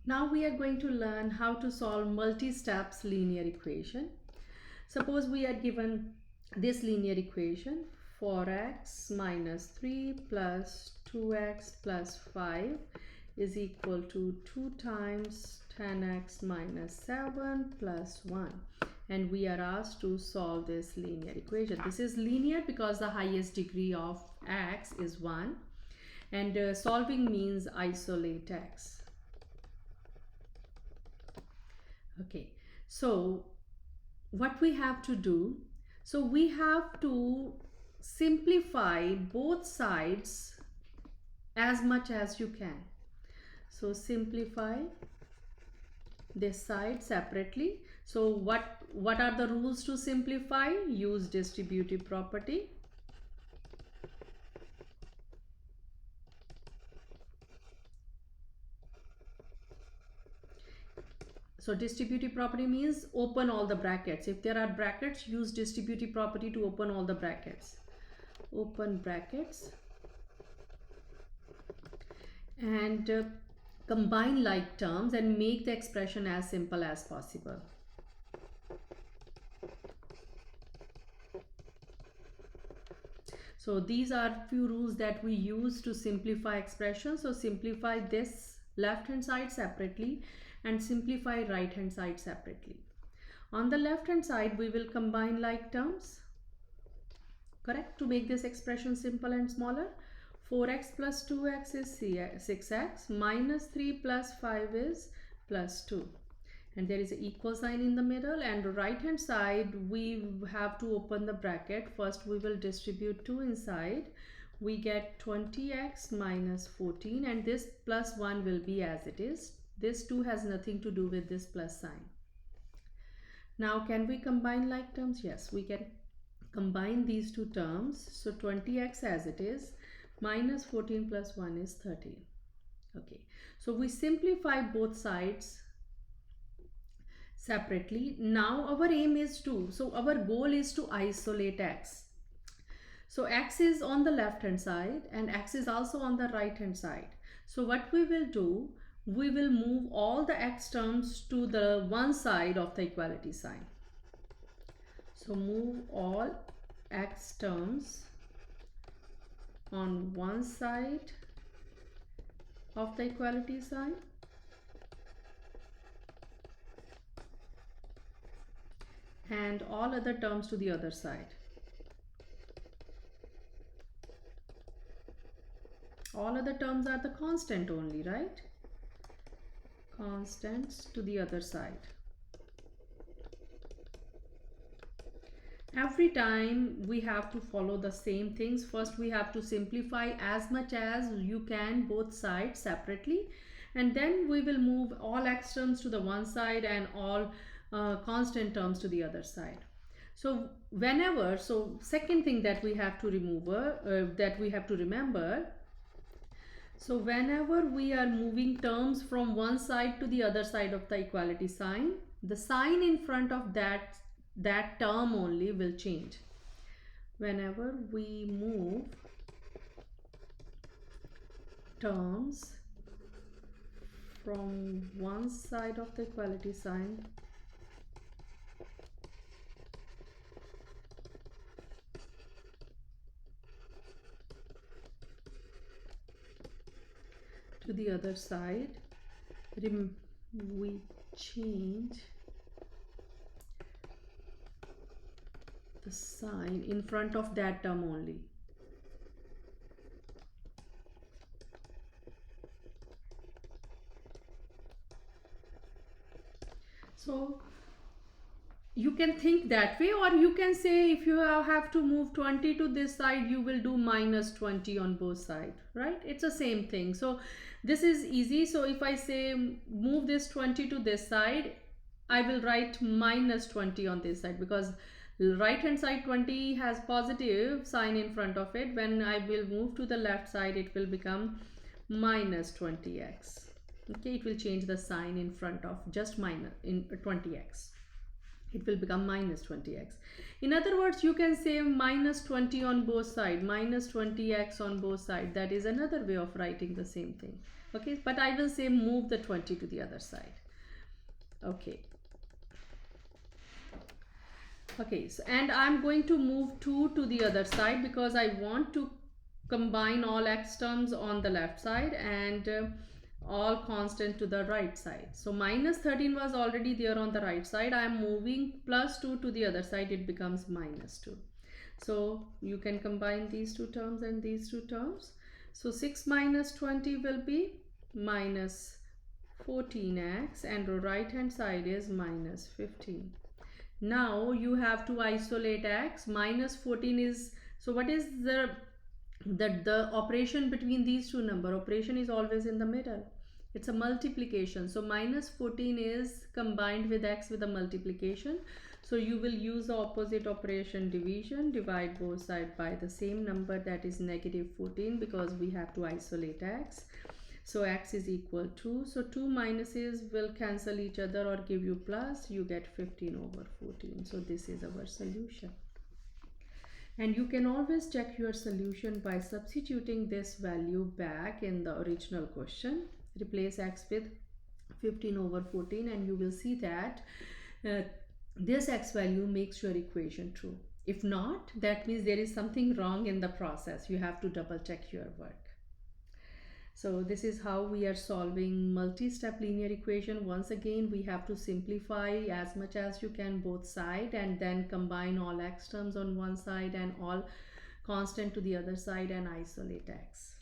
Now we are going to learn how to solve multi-steps linear equation. Suppose we are given this linear equation: 4x minus 3 plus 2x plus 5 is equal to 2 times 10x minus 7 plus 1. And we are asked to solve this linear equation. This is linear because the highest degree of x is 1. And solving means isolate x. Okay, so what we have to do, so we have to simplify both sides as much as you can. So simplify this side separately. So what are the rules to simplify? Use distributive property. So distributive property means open all the brackets. If there are brackets, use distributive property to open all the brackets. Open brackets and combine like terms and make the expression as simple as possible. So these are few rules that we use to simplify expressions. So simplify this left hand side separately and simplify right hand side separately. On the left hand side, we will combine like terms, correct, to make this expression simple and smaller. 4x plus 2x is 6x, minus 3 plus 5 is plus 2. And there is an equal sign in the middle, and right hand side we have to open the bracket. First we will distribute 2 inside. We get 20x minus 14, and this plus 1 will be as it is. This 2 has nothing to do with this plus sign. Now can we combine like terms? Yes, we can combine these two terms. So 20x as it is, minus 14 plus 1 is 13. Okay, so we simplify both sides separately. Now our aim is to, so our goal is to isolate x. So x is on the left hand side and x is also on the right hand side. So what we will do, we will move all the x terms to the one side of the equality sign. So move all x terms on one side of the equality sign and all other terms to the other side. All other terms are the constant only, right? Constants to the other side. Every time we have to follow the same things. First we have to simplify as much as you can both sides separately, and then we will move all x terms to the one side and all constant terms to the other side. So whenever, so second thing that we have to remember, so whenever we are moving terms from one side to the other side of the equality sign, the sign in front of that term only will change. Whenever we move terms from one side of the equality sign to the other side, we change the sign in front of that term only. So you can think that way, or you can say if you have to move 20 to this side, you will do minus 20 on both sides, right? It's the same thing. So this is easy. So if I say move this 20 to this side, I will write minus 20 on this side, because right hand side 20 has positive sign in front of it. When I will move to the left side, it will become minus 20x. Okay, it will change the sign in front of just minus in 20x. It will become minus 20x. In other words, you can say minus 20 on both sides, minus 20x on both sides. That is another way of writing the same thing, Okay, but I will say move the 20 to the other side. Okay. Okay, so, and I'm going to move 2 to the other side because I want to combine all x terms on the left side and all constant to the right side. So minus 13 was already there on the right side. I am moving plus 2 to the other side. It becomes minus 2. So you can combine these two terms and these two terms. So 6 minus 20 will be minus 14x, and the right hand side is minus 15. Now you have to isolate x. Minus 14 is, so what is the operation between these two number? Operation is always in the middle. It's a multiplication. So minus 14 is combined with x with a multiplication. So you will use the opposite operation, division, divide both sides by the same number, that is negative 14, because we have to isolate x. So x is equal to, so two minuses will cancel each other or give you plus, you get 15 over 14. So this is our solution. And you can always check your solution by substituting this value back in the original question. Replace x with 15 over 14 and you will see that this x value makes your equation true. If not, that means there is something wrong in the process. You have to double check your work. So this is how we are solving multi-step linear equation. Once again, we have to simplify as much as you can both sides and then combine all x terms on one side and all constant to the other side and isolate x.